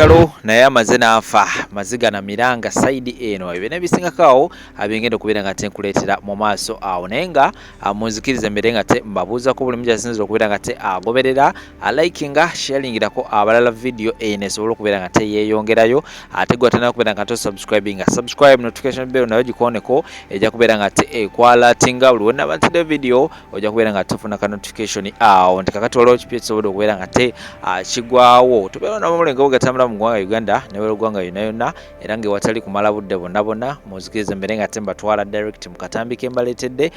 kitalo naye amaze n'afa maziga na miranga side eno ebyo nebisingakaawo abengenda okubeera nga tenkuleetera mu maaso awo naye nga munzikiriza mbere nga te mbabuuza ko buli mujasinza okubeera nga te agoberera alikinga sharingirako abalala video eno esobola okubeera nga te yeeyongerayo ate gwatana okubeera nga to subscribinga subscribe notification bell nayo gikoneko ejja kubeera nga te ekwalatinga buli wonna bantidde video ojja kubeera nga tofuna ka notification awo nti kakati waliwo kipi ekisobola okubeera nga te kigwawo tubeera n'omulengo gatambula mu ggwanga Uganda ne waliwo ggwanga yonna era ng'ewatali kumala budde bonna muzikirize mbere nga te mbatwala direct mu katambi ke mbaleetedde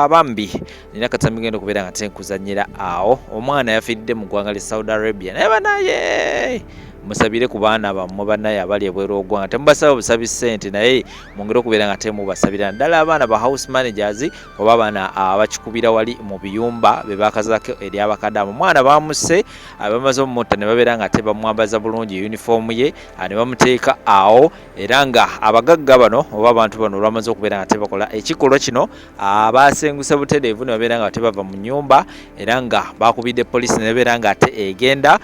bambi nina katambi ngenda okubeera nga te nkuzannyira awo omwana yafidde mu ggwanga lya Saudi Arabia naye banaye musabire ku baana bammwe bannaye abali ebweru w'eggwanga temubasaba busabi ssente naye mwongere okubeera nga temubasabira naddala abaana ba house managers oba abaana abakikubira wali mu biyumba be bakazako eri abakadde abo omwana bamusse bamaze omutta ne babeera nga tebamwambaza bulungi uniform ye ne bamuteeka awo era nga abagagga bano oba abantu bano olwamaze okubeera nga tebakola ekikolwa kino abasenguse butereevu ne babeera nga tebava mu nnyumba era nga bakubidde poliisi ne babeera nga ate egenda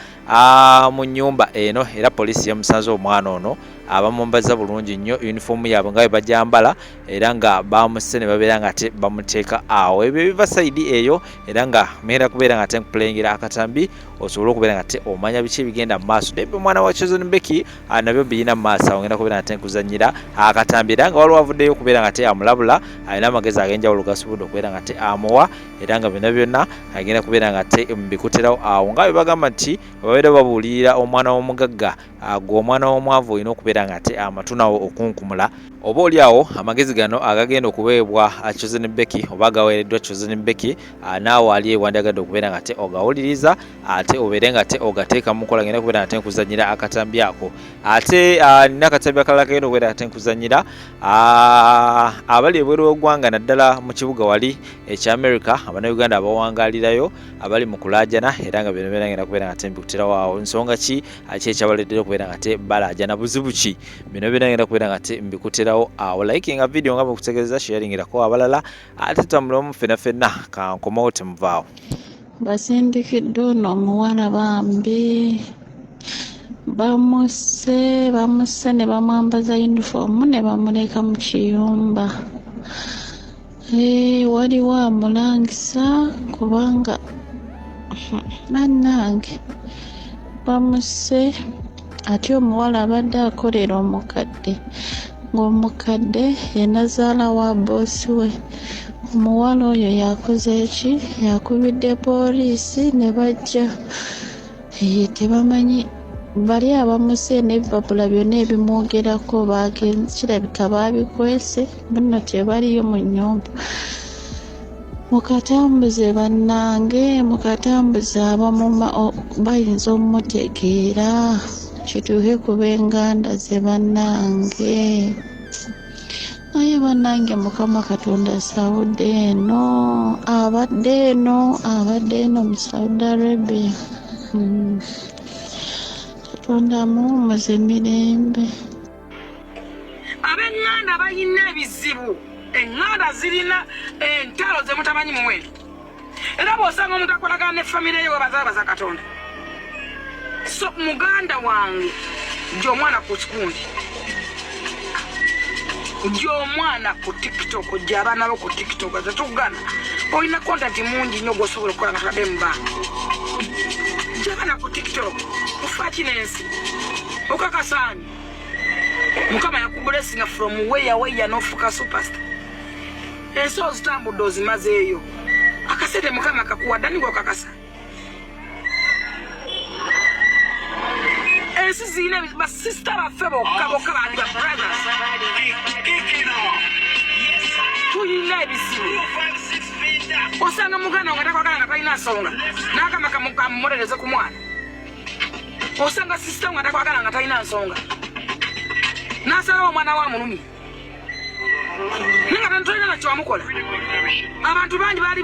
mu nnyumba eno era poliisi yamusanze omwana ono abamwambaza bulungi nnyo uniform yaabwe nga bwe bajambala era nga bamusse ne babeera nga te bamuteeka awo ebyo biva saidi eyo era nga mera kubeera nga te nkupulengera akatambi osobola okubeera nga te omanya biki ebigenda mu maaso nebyo omwana wa Chosen Becky nabyo birina mu maaso awo ngenda kubeera nga te nkuzannyira akatambi era nga waliwo avuddeyo okubeera nga te amulabula alina amagezi ag'enjawulo gasobodde okubeera nga te amuwa era nga byonna agenda kubeera nga te mbikuterawo awo nga bwe bagamba nti babeera babuulirira omwana w'omugagga gwe omwana w'omwavu olina okubeera nga te amatu nawo okunkumula oba oli awo amagezi gano agagenda okuweebwa Chosen Becky oba agaweereddwa Chosen Becky naawe ali ewandagadde okubeera nga te ogawuliriza ate obeere nga te ogateeka mu nkola ngenda kubeera nga te nkuzannyira akatambi ako ate nina akatambi akalala kagenda okubeera nga te nkuzannyira abali ebweru w'eggwanga naddala mu kibuga wali ekya America Abannayuganda abawangalirayo abali mu kulaajana era nga bino ngenda kubeera nga te mbikuterawo awo nsonga ki ekyabaleetera okubeera nga te balaajana buzibu ki bino ngenda kubeera nga te mbikuterawo awo likinga video nga bwekutegeeza sharingirako abalala ate tambulamu ffenna kankomawo temuvaawo basindikiddwa ono omuwala bambi bamusse ne bamwambaza uniform ne bamuleka mu kiyumba waliwo amulangisa kubanga bannange bamusse ate omuwala abadde akolera omukadde ng'omukadde ye nazaala wa boosi we omuwala oyo yakoze eki yakubidde poliisi ne bajja tebamanyi bali abamuse n'ebipapula byonna ebimwogerako kirabika babikwese bonna tebaliyo mu nnyumba mukatambuze bannange mukatambuze abamu bayinza omutegeera kituuke ku b'enganda ze bannange naye bannange Mukama Katonda Saudi eno abadde eno mu Saudi Arabia Katonda muwummuze mirembe ab'enganda balina ebizibu enganda zirina entalo ze mutamanyi muwere era bw'osanga omuntu akolagana ne famire ye webazaabaza Katonda so muganda wange gy'omwana ku kikundi gy'omwana ku TikTok gy'abaana bo ku TikTok zetugana olina kontenti mungi nnyo gw'osobola okukola nga tadde mu banka gy'abaana ku TikTok mufakinensi okakasaani Mukama yakubulesinga from weya n'ofuuka superstar ensi ozitambudde ozimazeeyo akasente Mukama kakuwadda ni gw'okakasa ensi zirina basisita baffe bokka baali ba brothers tulina ebizibu osanga muganda nga takwagala nga talina nsonga n'agamba kamumolereze ku mwana osanga sisita nga takwagala nga talina nsonga n'asalawo omwana wa mulumi naye nga tentulina nakyo wamukola abantu bangi baali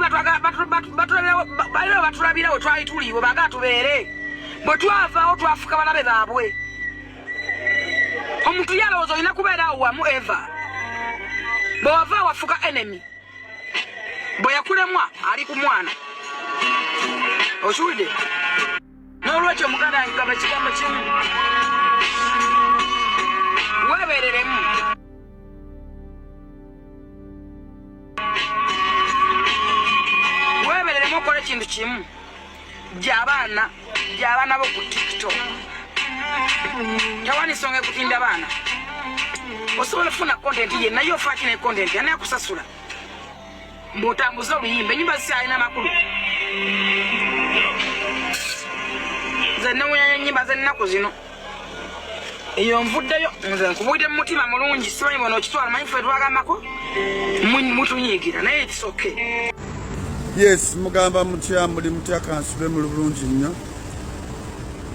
batulabira we twali tuli bwe baagala tubeere bwe twavaawo twafuka balabe baabwe omuntu yalowooza olina kubeera awo wamu eva bwe wavaawo wafuka enemy bwe yakulemwa ali ku mwana okiwulidde n'olwekyo muganda wange gaba ekigambo kimu weebereremu okole ekintu kimu gy'abaana bo ku TikTok tewani nsonga ekutinda abaana osobola okufuna content ye naye ofa kine content ani akusasula bw'otambuza oluyimba ennyumba zisyalina amakulu nze newunyanya ennyimba z'ennaku zino eyo nvuddeyo nze nkubwidde mu mutima mulungi simanyi bona okitwala manyi ffe twagambako mutunyiigira naye kisoke. Yes, mugamba mutya muli mutya kansube mu bulungi nnyo.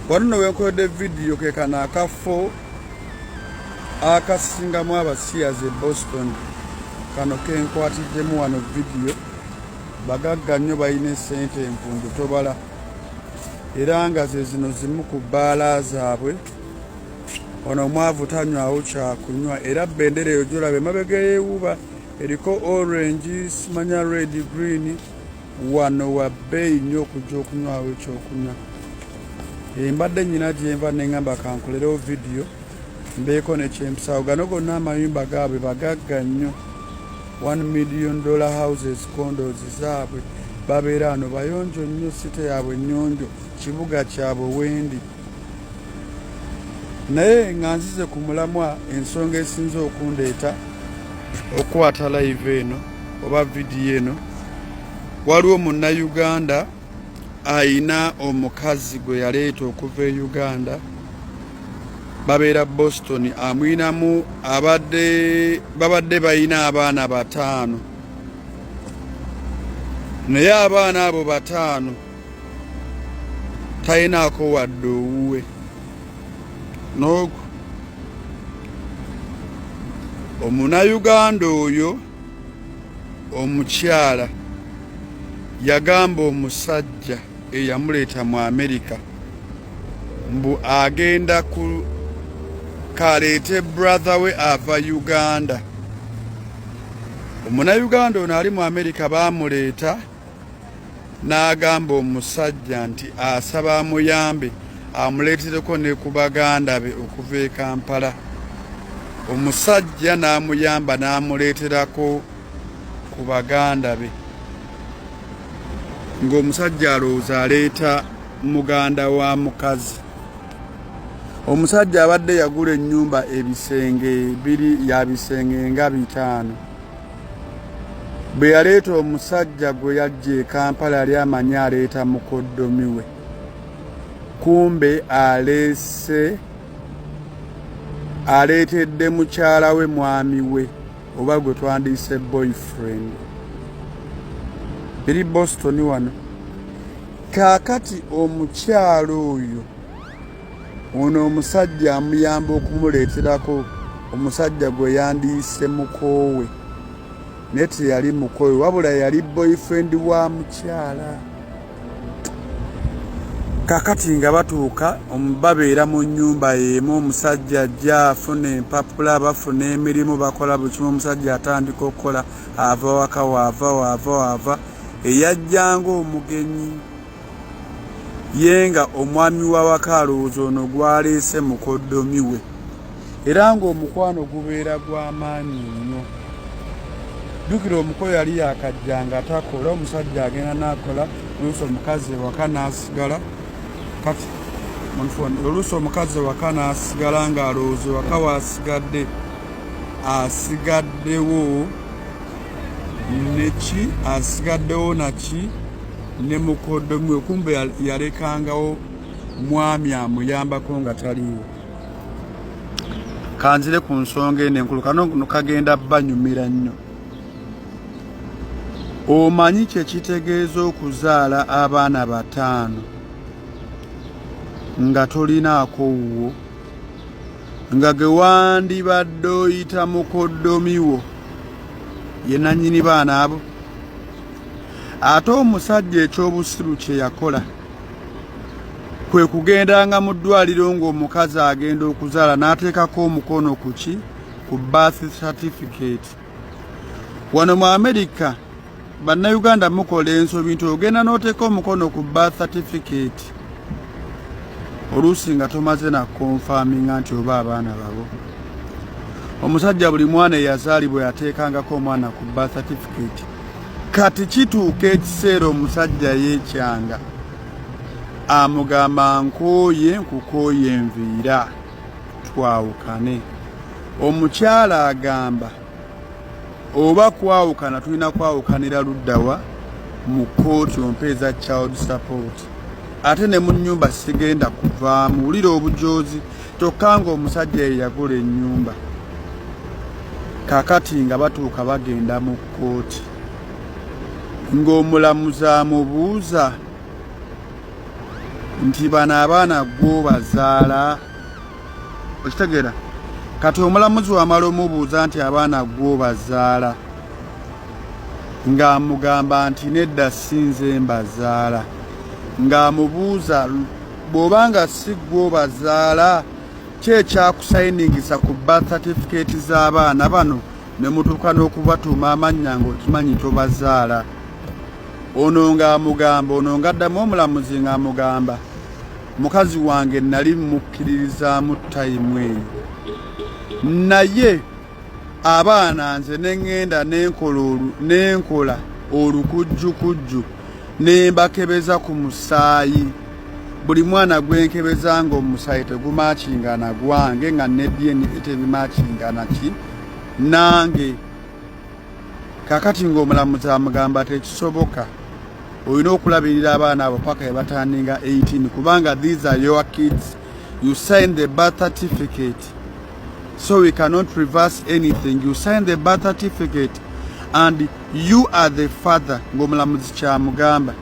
Wano wenkodde video ke kana akafo akasingamu abasiyaze Boston kano kenkwatiddemu wano video bagagga nnyo balina sente empundu tobala era nga ze zino zimu ku bbaala zaabwe ono omwavu tanywawo kyakunywa era bendera eyo gyolabe emabega yeewuuba eriko orange simanya red green wano wa bbeeyi nnyo okujja okunywawo ekyokunywa. Mbadde nnyina gyenva neŋŋamba kankolerewo video mbeeko nekyempisawo gano gonna amayumba gaabwe bagagga nnyo $1 million houses condos zaabwe babeera ano bayonjo nnyo site yaabwe nnyonjo kibuga kyabwe wendi. Naye nga nzize ku mulamwa ensonga esinze okundeeta okwata live eno oba video eno waliwo munnayuganda ayina omukazi gwe yaleeta okuva e Uganda babeera Boston amwinamu babadde bayina abaana 5 naye abaana abo 5 tayinaako wadde owuwe n'ogwo omunnayuganda oyo omukyala yagamba omusajja eyamuleeta mu America mbu agenda ku kaleete brother we ava Uganda. Omunnayuganda ono ali mu America baamuleeta n'agamba omusajja nti asaba amuyambe amuleetereko ne ku baganda be okuva e Kampala. Omusajja n'amuyamba n'amuleeterako ku baganda be ng'omusajja alowooza aleeta muganda wa mukazi. Omusajja abadde yagula ennyumba ebisenge ya bisenge nga 5. Bwe yaleeta omusajja gwe yajja e Kampala yali amanyi aleeta mukoddomi we. Kumbe aleetedde mukyala we mwami we oba gwe twandiyise boyfriend. Biri Boston wano. Kaakati omukyalo oyo ono omusajja amuyamba okumuleeterako omusajja gwe yandiyise mukoowe naye teyali mukoowe wabula yali boyfriend wa mukyala. Kaakati nga batuuka babeera mu nnyumba y'emu omusajja ajja afuna empapula bafuna emirimu bakola buli kimu omusajja atandika okukola ava waka waava eyajjanga omugenyi yenga omwami w'awaka alowooza ono gwaleese mukoddomi we era ng'omukwano gubeera gw'amaanyi nnyo. Jjukira omukoyo yali yakajjanga atakola omusajja agenda n'akola oluusi omukazi ewaka n'asigala kati oluusi omukazi ewaka n'asigala ng'alowooza ewaka waasigadde asigaddewo neki asigaddewo naki ne mukoddomi we kumbe yalekangawo mwami amuyambako nga taliiwo. Kanzire ku nsonga eno enkulu kano kagenda banyumira nnyo. Omanyi kye kitegeeza okuzaala abaana 5 nga tolinaako wuwo nga ge wandibadde oyita mukoddomi wo ye nannyini baana abo. Ate omusajja ekyobusiru kye yakola kwe kugendanga mu ddwaliro ng'omukazi agenda okuzaala n'ateekako omukono ku ki ku birth certificate. Wano mu America bannayuganda mukola ensobi nti ogenda n'oteeka omukono ku birth certificate oluusi nga tomaze na konfaminga nti oba abaana babo. Omusajja buli mwana eyazaalibwa yateekangako omwana ku birth certificate. Kati kituuka ekiseera omusajja yeekyanga amugamba nkooye nkukooye enviira twawukane. Omukyala agamba oba kwawukana tulina kwawukanira luddawa mu kkooti ompeeza child support. Ate ne mu nnyumba sigenda kuvaamu wulira obujoozi kyokka ng'omusajja ye yagula ennyumba. Kakati nga batuuka bagenda mu kkooti ng'omulamuzi amubuuza nti bano abaana gwo bazaala. Okitegeera? Kati omulamuzi wamala omubuuza nti abaana gwo bazaala ng'amugamba nti nedda sinze mbazaala, ng'amubuuza bw'obanga si gwo bazaala kyekyakusayiningisa ku birth certificate z'abaana bano ne mutuuka n'okubatuuma amannya ng'okimanyi tobazaala. Ono ng'amugamba, ono ng'addamu omulamuzi ng'amugamba mukazi wange nali mukkiririzaamu tayimu eyo, naye abaana nze neŋŋenda nenkola olukujjukujju ne mbakebeza ku musaayi. Buli mwana gwenkebeza ng'omusaayi tegumaakingana gwange nga ne DNA tebimaakingana ki nange. Kakati ng'omulamuzi amugamba tekisoboka, olina okulabirira abaana abo paka batandinga 18 kubanga these are your kids, you sign the birth certificate, so we cannot reverse anything. You sign the birth certificate and you are the father. Ng'omulamuzi kyamugamba.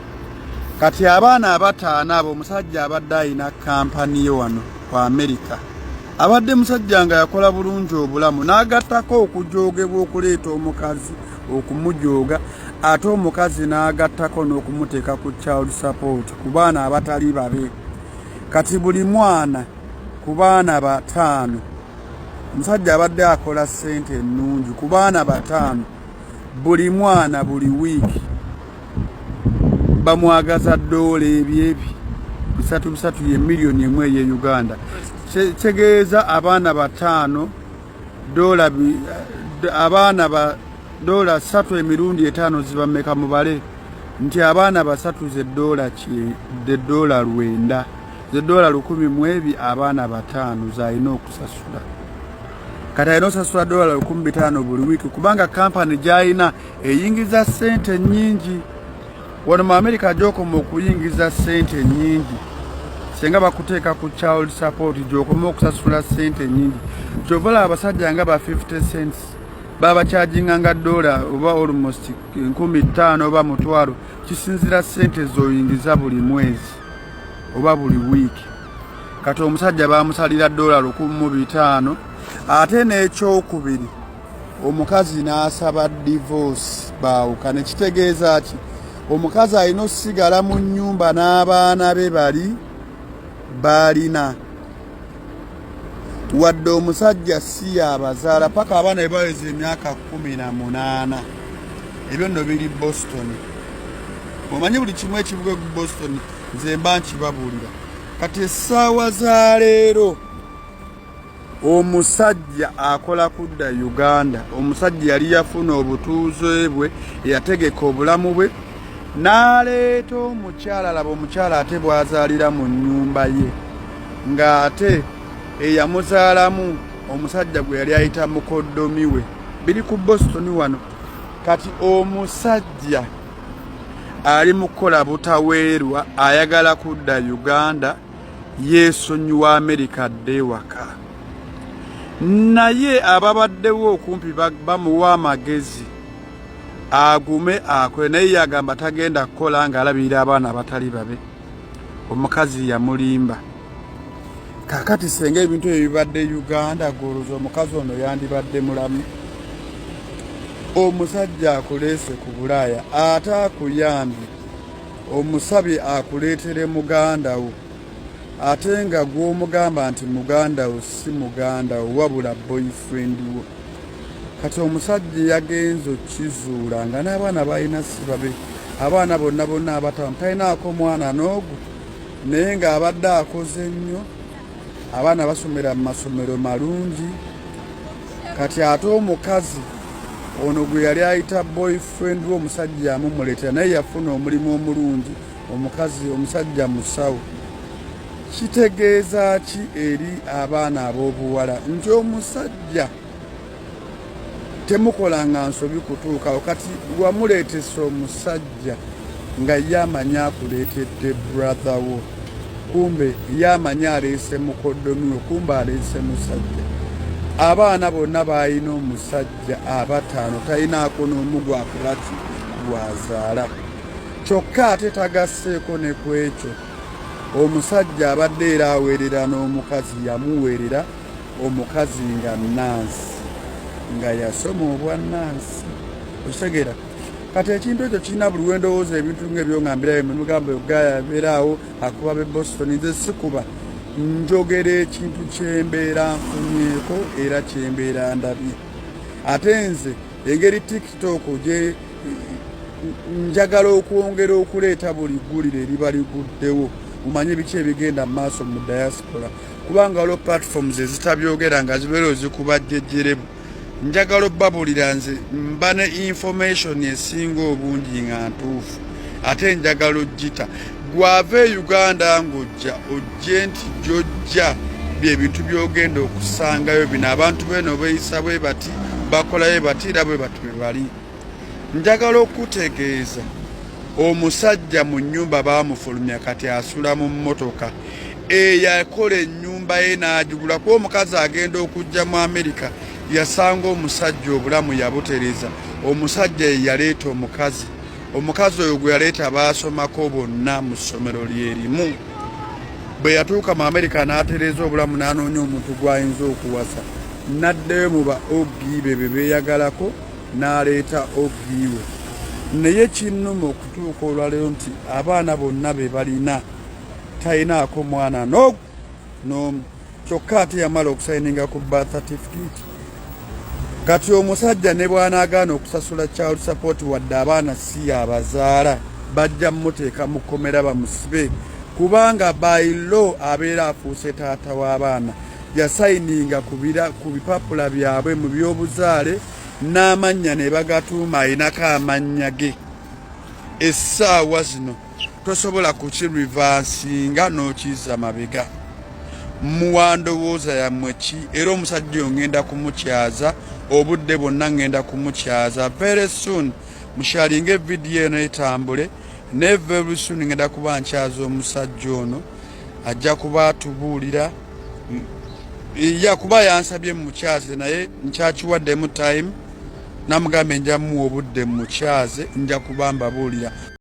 Kati abaana abataano abo omusajja abadde alina kampani yo wano ku America. Abadde musajja nga yakola bulungi obulamu n'agattako okujoogebwa okuleeta omukazi okumujooga, ate omukazi n'agattako n'okumuteeka ku child support ku baana abatali babe. Kati buli mwana ku baana 5 omusajja abadde akola ssente ennungi ku baana 5 buli mwana buli wiiki bamwagaza $3 ebyebi 3 ye miliyoni emwe ye Uganda. Kitegeeza abaana 5 abaana ba $3 emirundi 5 zibameka mubale nti abaana 3 ze $9 ze $10 mwebyo abaana 5 zalina okusasula. Kati alina osasula $15 buli wiiki kubanga kampani gy'alina eyingiza ssente nnyingi. Wano mu America gy'okoma okuyingiza ssente nnyingi senga bakuteeka ku child support gy'okoma okusasula ssente nnyingi. Kyovala abasajja nga ba 50 cents baba charginga nga $1 oba almost 15,000 oba $1,000 kisinzira ssente zoyingiza buli mwezi oba buli wiiki. Kati omusajja bamusalira $1,500. Ate n'ekyokubiri omukazi n'asaba divorce baawukane. Kitegeeza ki? Omukazi alina osigala mu nnyumba n'abaana be balina wadde omusajja si yabazaala paka abaana bebaweza emyaka 18. Ebyo nno biri Boston. Omanyi buli kimu ekivuga ku Boston nze mba nkibabuulira. Kati essaawa za leero omusajja akola kudda Uganda. Omusajja yali yafuna obutuuze bwe, yategeka obulamu bwe n'aleeta omukyala. Laba omukyala ate bw'azaalira mu nnyumba ye ng'ate eyamuzaalamu omusajja gwe yali ayita mukoddomi we. Biri ku Boston wano. Kati omusajja ali mu kukola butaweerwa ayagala kudda Uganda yeesonyiwa America adde ewaka. Naye ababaddewo okumpi bamuwa amagezi agume akole, naye yagamba tagenda kukola ng'alabirira abaana abatali babe. Omukazi yamulimba. Kakati senga ebintu ebibadde Uganda goloza omukazi ono yandibadde mulamu. Omusajja akuleese ku Bulaaya ate akuyambye omusabye akuleetere muganda wo ate nga gw'omugamba nti muganda wo si muganda wo wabula boyfriend wo. Kati omusajja yagenze okkizuula nga n'abaana balina si babe. Abaana bonna abatamu talinaako mwana n'ogu naye ng'abadde akoze nnyo, abaana basomera mu masomero malungi. Kati ate omukazi ono gwe yali ayita boyfriend we omusajja amumuleetera naye yafuna omulimu omulungi, omusajja musawo. Kitegeeza ki eri abaana ab'obuwala nti omusajja temukolanga nsobi kutuukawo. Kati wamuleetesa omusajja nga ye amanyi akuleetedde brother wo, kumbe ye amanyi aleese mukoddomi we, kumbe aleese musajja. Abaana bonna balina omusajja abataano, talinaako n'omu gwakolaki gwazaala. Kyokka ate tagasseeko ne ku ekyo, omusajja abadde era aweerera n'omukazi, yamuweerera omukazi nga nansi, nga yasoma obwannansi. Okitegeera? Kati ekintu ekyo kirina buli wendowooza ebintu ng'ebyoŋambirayo mugamba Ugaya abeeraawo akuba b'e Boston. Nze sikuba, njogera ekintu kyembeera nfunyeeko era kyembeera ndabye. Ate nze engeri TikTok gye njagala okwongera okuleeta buli ggulire eriba liguddewo, mumanye biki ebigenda mu maaso mu diaspora, kubanga waliwo platforms ezitabyogera nga zibeera zikuba jjejjerebu. Njagala obbabulira nze mba ne information esinga obungi nga ntuufu, ate njagala oggita gwava e Uganda ng'ojja ojje nti gy'ojja byebintu by'ogenda okusangayo bino. Abantu beno beeyisa bwe bati, bakolayo bati, era bwe bati bwe bali. Njagala okutegeeza omusajja mu nnyumba baamufulumya, kati asula mu mmotoka. Yakola ennyumba ye n'agigula, kuba omukazi agenda okujja mu Amerika yasanga omusajja obulamu yabutereza. Omusajja ye yaleeta omukazi, omukazi oyo gwe yaleeta baasomako bonna mu ssomero lyerimu. Bwe yatuuka mu Amerika n'atereza obulamu, n'anoonya omuntu gw'ayinza okuwasa, n'addeyo mu ba OG be beeyagalako, n'aleeta OG we. Naye kinnuma okutuuka olwaleero nti abaana bonna be balina, talinaako mwana n'omu, kyokka ate yamala okusayininga ku birth certificate. Kati omusajja ne bw'anaagaana okusasula child support wadde abaana si yabazaala, bajja mmuteeka mu kkomera bamusibe, kubanga by law abeera afuuse taata w'abaana. Yasayininga ku bipapula byabwe mu by'obuzaale, n'amannya ne bagatuuma ayinako amannya ge. Essaawa zino tosobola kukirivansinga n'okizza mabega. Muwandowooza yammwe ki? Era omusajja ngenda kumukyaza, obudde bwonna ngenda kumukyaza. Very soon mushalinga evidiyo eno etambule, ne very soon ngenda kuba nkyaza omusajja ono, ajja kuba atubuulira. Kuba yansabye mukyaze, naye nkyakiwaddemu time, namugambe nja muwa obudde mukyaze, nja kuba mbabuulira.